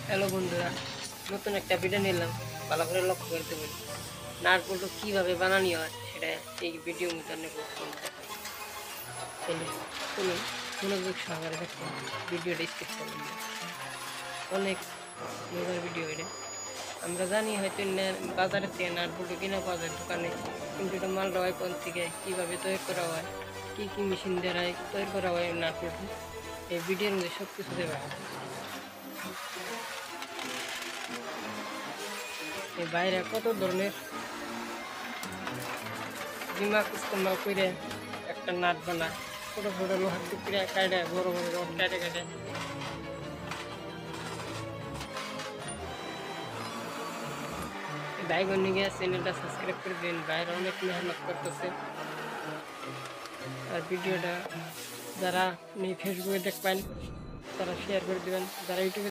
Hello বন্ধুরা, নতুন একটা ভিডিও নিলাম। ভালো করে লক্ষ্য করতে বলি, নাট বল্টু কীভাবে বানানি হয় সেটা এই ভিডিও মধ্যে তাহলে শুনুন, মনোযোগ সহকারে দেখুন, ভিডিওটা স্কিপ করবেন না। অনেক মজার ভিডিও এটা। আমরা জানি হয়তো বাজারে থেকে নাট বল্টু কিনা পাওয়া যায় দোকানে, কিন্তু এটা মালটা হয় কোন থেকে, কীভাবে তৈরি করা হয়, কী কী মেশিন দ্বারা তৈরি করা হয় নাট বল্টু, এই ভিডিওর মধ্যে সব কিছু দেওয়া হয়। এই বাইরে কত ধরনের দিমাগ ইস্তেমাল করে একটা নাট বানায়, ছোট ছোট লোহার টুকরা কাটে, বড় বড় রড কাটে কাটে। ভাইগণ নিয়ে চ্যানেলটা সাবস্ক্রাইব করে দিন, বাইরে অনেক মেহনত করতেছে। আর ভিডিওটা যারা ফেসবুকে দেখবেন তারা শেয়ার করে দেবেন, যারা ইউটিউবে